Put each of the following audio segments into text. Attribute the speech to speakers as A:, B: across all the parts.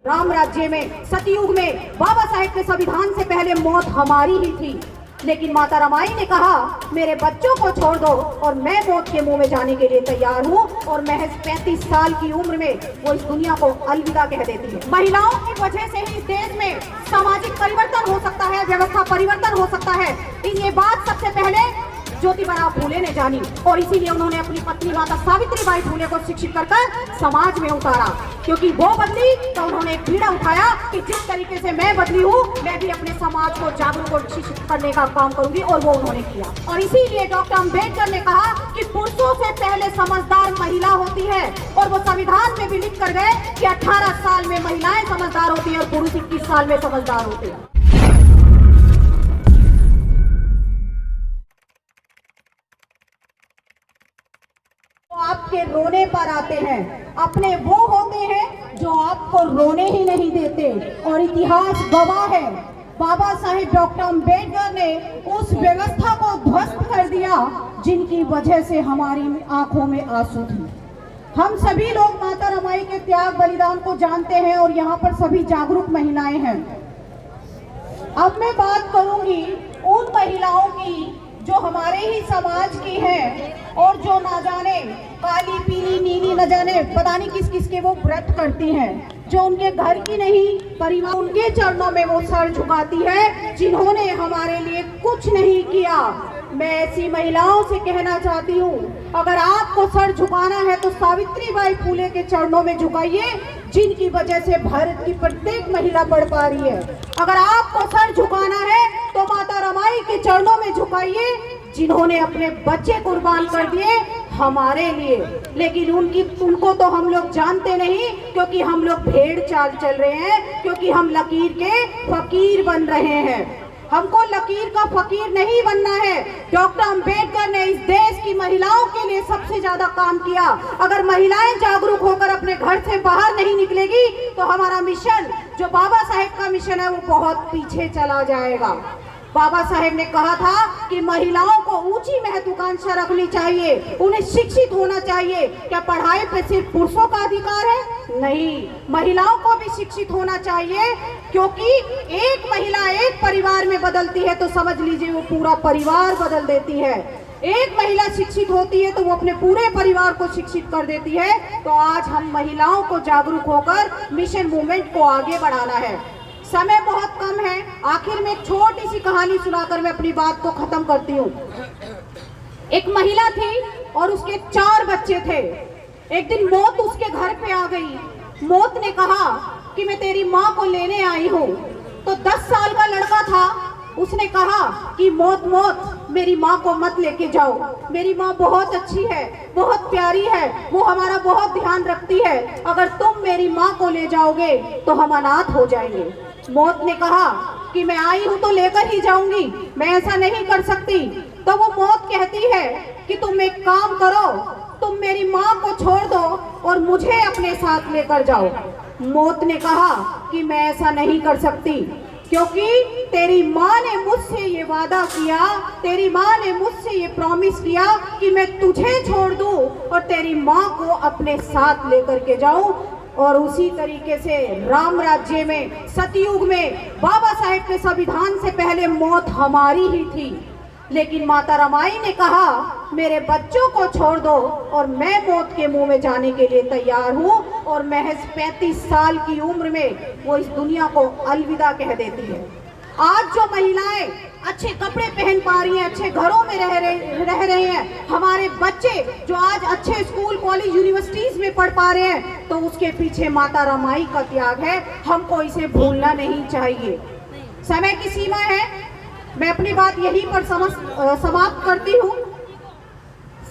A: राम राज्य में सतयुग में बाबा साहेब के संविधान से पहले मौत हमारी ही थी, लेकिन माता रमाई ने कहा मेरे बच्चों को छोड़ दो और मैं मौत के मुंह में जाने के लिए तैयार हूँ। और महज 35 साल की उम्र में वो इस दुनिया को अलविदा कह देती है। महिलाओं की वजह से ही इस देश में सामाजिक परिवर्तन हो सकता है, व्यवस्था परिवर्तन हो सकता है। ये बात सबसे पहले ज्योतिबा फूले ने जानी और इसीलिए उन्होंने अपनी पत्नी माता सावित्रीबाई फूले को शिक्षित कर समाज में उतारा, क्योंकि वो बदली तो उन्होंने एक बीड़ा उठाया कि जिस तरीके से मैं बदली हूँ मैं भी अपने समाज को जागरूक और शिक्षित करने का काम करूंगी, और वो उन्होंने किया। और इसीलिए डॉक्टर अम्बेडकर ने कहा कि पुरुषों से पहले समझदार महिला होती है, और वो संविधान में भी लिख कर गए कि 18 साल में महिलाएं समझदार होती है और पुरुष 21 साल में समझदार होते हैं। आपके रोने पर आते हैं, अपने वो होते हैं जो आपको रोने ही नहीं देते। और इतिहास गवाह है, बाबा साहेब डॉक्टर अम्बेडकर ने उस व्यवस्था को ध्वस्त कर दिया जिनकी वजह से हमारी आंखों में आंसू थे। हम सभी लोग माता रमाई के त्याग बलिदान को जानते हैं और यहाँ पर सभी जागरूक महिलाएं हैं। अब मैं बात करूंगी उन महिलाओं की जो हमारे ही समाज की हैं और जो ना जाने काली पीली नीली न जाने पता नहीं किस किस के वो व्रत करती हैं, जो उनके घर की नहीं परिवार उनके चरणों में वो सर झुकाती है जिन्होंने हमारे लिए कुछ नहीं किया। मैं ऐसी महिलाओं से कहना चाहती हूँ, अगर आपको सर झुकाना है तो सावित्रीबाई फूले के चरणों में झुकाइए, जिनकी वजह से भारत की प्रत्येक महिला पढ़ पा रही है। अगर आपको सर झुकाना है तो माता रमाई के चरणों में झुकाइए, जिन्होंने अपने बच्चे कुर्बान कर दिए हमारे लिए। लेकिन उनको तो हम लोग जानते नहीं, क्योंकि हम लोग भेड़ चाल चल रहे हैं, क्योंकि हम लकीर के फकीर बन रहे हैं। हमको लकीर का फकीर नहीं बनना है। डॉक्टर अम्बेडकर ने इस देश की महिलाओं के लिए सबसे ज्यादा काम किया। अगर महिलाएं जागरूक होकर अपने घर से बाहर नहीं निकलेगी तो हमारा मिशन, जो बाबा साहेब का मिशन है, वो बहुत पीछे चला जाएगा। बाबा साहेब ने कहा था कि महिलाओं को ऊंची महत्वाकांक्षा रखनी चाहिए, उन्हें शिक्षित होना चाहिए। क्या पढ़ाई पे सिर्फ पुरुषों का अधिकार है? नहीं, महिलाओं को भी शिक्षित होना चाहिए, क्योंकि एक महिला एक परिवार में बदलती है तो समझ लीजिए वो पूरा परिवार बदल देती है। एक महिला शिक्षित होती है तो वो अपने पूरे परिवार को शिक्षित कर देती है। तो आज हम महिलाओं को जागरूक होकर मिशन मूवमेंट को आगे बढ़ाना है। समय बहुत कम है, आखिर में एक छोटी सी कहानी सुनाकर मैं अपनी बात को खत्म करती हूँ। एक महिला थी और उसके 4 बच्चे थे। एक दिन मौत उसके घर पे आ गई। मौत ने कहा कि मैं तेरी माँ को लेने आई हूँ। तो 10 साल का लड़का था, उसने कहा कि मौत मेरी माँ को मत लेके जाओ, मेरी माँ बहुत अच्छी है, बहुत प्यारी है, वो हमारा बहुत ध्यान रखती है, अगर तुम मेरी माँ को ले जाओगे तो हम अनाथ हो जाएंगे। मौत ने कहा कि मैं आई हूँ तो लेकर ही जाऊंगी, मैं ऐसा नहीं कर सकती। तो वो मौत कहती है कि तुम एक काम करो, तुम मेरी माँ को छोड़ दो और मुझे अपने साथ लेकर जाओ। मौत ने कहा कि मैं ऐसा नहीं कर सकती, क्योंकि तेरी माँ ने मुझसे ये वादा किया, तेरी माँ ने मुझसे ये प्रॉमिस किया कि मैं तुझे छोड़ दूं और तेरी माँ को अपने साथ लेकर के जाऊं। और उसी तरीके से राम राज्य में सतयुग में बाबा साहेब के संविधान से पहले मौत हमारी ही थी, लेकिन माता रमाई ने कहा मेरे बच्चों को छोड़ दो और मैं मौत के मुंह में जाने के लिए तैयार हूँ। और महज 35 साल की उम्र में वो इस दुनिया को अलविदा कह देती है। आज जो महिलाएं अच्छे कपड़े पहन पा रही हैं, अच्छे घरों में रह रहे हैं, हमारे बच्चे जो आज अच्छे स्कूल कॉलेज यूनिवर्सिटीज में पढ़ पा रहे हैं, तो उसके पीछे माता रमाई का त्याग है। हमको इसे भूलना नहीं चाहिए। समय की सीमा है, मैं अपनी बात यहीं पर समाप्त करती हूँ।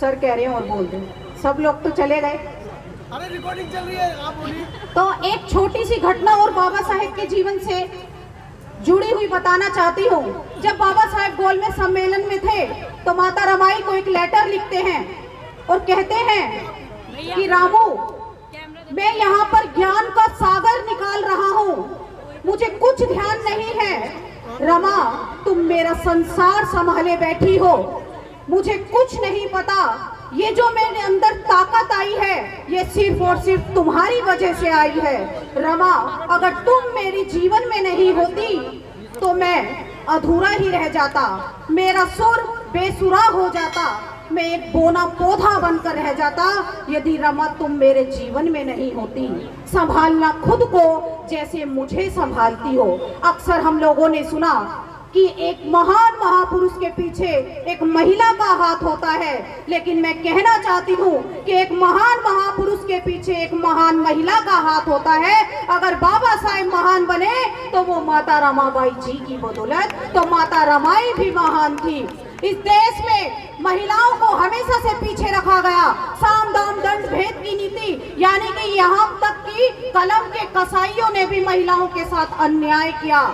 A: सर कह रहे हैं और बोल दें, सब लोग तो चले गए।
B: अरे रिकॉर्डिंग चल रही है, आप बोलिए।
A: तो एक छोटी सी घटना और बाबा साहेब के जीवन से जुड़ी हुई बताना चाहती हूँ। जब बाबा साहेब गोलमेज सम्मेलन में थे तो माता रमाई को एक लेटर लिखते हैं और कहते हैं कि रामू, मैं यहाँ पर ज्ञान का सागर निकाल रहा हूँ, मुझे कुछ ध्यान नहीं है। रमा, तुम मेरा संसार संभाले बैठी हो, मुझे कुछ नहीं पता। ये जो मेरे अंदर ताकत आई है ये सिर्फ और सिर्फ तुम्हारी वजह से आई है। रमा, अगर तुम मेरी जीवन में नहीं होती तो मैं अधूरा ही रह जाता, मेरा सुर बेसुरा हो जाता, मैं एक बोना पौधा बनकर रह जाता यदि रमा तुम मेरे जीवन में नहीं होती। संभालना खुद को जैसे मुझे संभालती हो। अक्सर हम लोगों ने सुना कि एक महान महापुरुष के पीछे एक महिला का हाथ होता है, लेकिन मैं कहना चाहती हूँ कि एक महान महापुरुष के पीछे एक महान महिला का हाथ होता है। अगर बाबा साहेब महान बने तो वो माता रमाबाई जी की बदौलत, तो माता रमाई भी महान थी। इस देश में महिलाओं को हमेशा से पीछे रखा गया। साम दाम दंड भेद की नीति, यानी कि यहाँ तक कि कलम के कसाईयों ने भी महिलाओं के साथ अन्याय किया।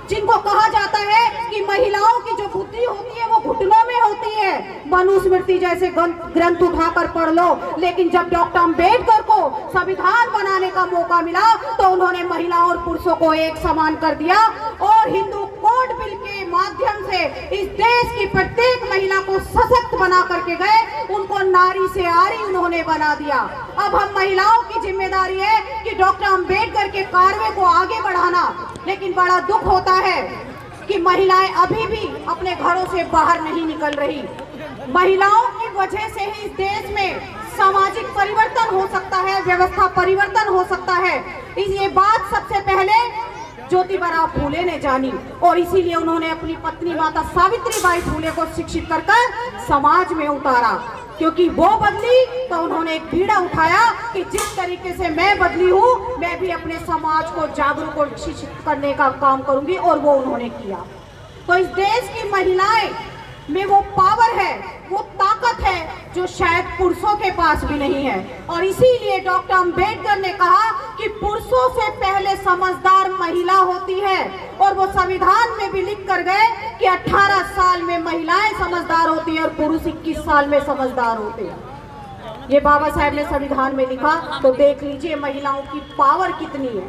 A: जिनको कहा जाता है कि महिलाओं की जो बुद्धि होती है वो घुटनों में होती है, मनुस्मृति जैसे ग्रंथ उठाकर पढ़ लो। लेकिन जब डॉक्टर अम्बेडकर को संविधान बनाने का मौका मिला तो उन्होंने महिलाओं और पुरुषों को एक समान कर दिया और हिंदू कोड बिल के माध्यम से इस देश की प्रत्येक महिला को सशक्त बना करके गए, उनको नारी से आरी उन्होंने बना दिया। अब हम महिलाओं की जिम्मेदारी है कि डॉक्टर अम्बेडकर के कार्य को आगे बढ़ाना। लेकिन बड़ा दुख होता है कि महिलाएं अभी भी अपने घरों से बाहर नहीं निकल रही। महिलाओं की वजह से ही इस देश में सामाजिक परिवर्तन हो सकता है, व्यवस्था परिवर्तन हो सकता है। ये बात सबसे पहले ज्योतिबा फूले ने जानी और इसीलिए उन्होंने अपनी पत्नी माता सावित्रीबाई फूले को शिक्षित कर समाज में उतारा, क्योंकि वो बदली तो उन्होंने एक बीड़ा उठाया कि जिस तरीके से मैं बदली हूँ मैं भी अपने समाज को जागरूक और शिक्षित करने का काम करूंगी, और वो उन्होंने किया। तो इस देश की महिलाएं में वो पावर है, वो ताकत है जो शायद पुरुषों के पास भी नहीं है। और इसीलिए डॉक्टर अम्बेडकर ने कहा कि पुरुषों से पहले समझदार महिला होती है, और वो संविधान में भी लिख कर गए कि 18 साल में महिलाएं समझदार होती है और पुरुष 21 साल में समझदार होते हैं। ये बाबा साहेब ने संविधान में लिखा, तो देख लीजिए महिलाओं की पावर कितनी है।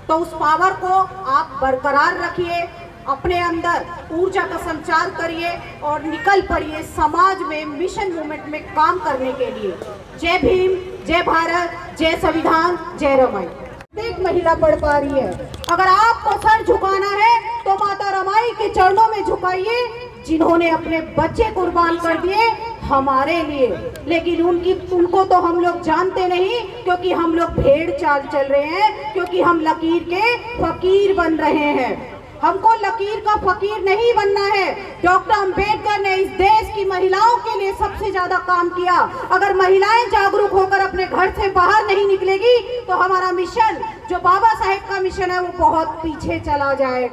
A: तो उस पावर को आप बरकरार रखिए, अपने अंदर ऊर्जा का संचार करिए और निकल पड़िए समाज में मिशन मूवमेंट में काम करने के लिए। जय भीम, जय भारत, जय संविधान, जय रमाई। एक महिला पढ़ पा रही है। अगर आपको सर झुकाना है तो माता रमाई के चरणों में झुकाइए, जिन्होंने अपने बच्चे कुर्बान कर दिए हमारे लिए। लेकिन उनको तो हम लोग जानते नहीं, क्योंकि हम लोग भेड़ चाल चल रहे हैं, क्योंकि हम लकीर के फकीर बन रहे हैं। हमको लकीर का फकीर नहीं बनना है। डॉक्टर अम्बेडकर ने इस देश की महिलाओं के लिए सबसे ज्यादा काम किया। अगर महिलाएं जागरूक होकर अपने घर से बाहर नहीं निकलेगी तो हमारा मिशन, जो बाबा साहेब का मिशन है, वो बहुत पीछे चला जाएगा।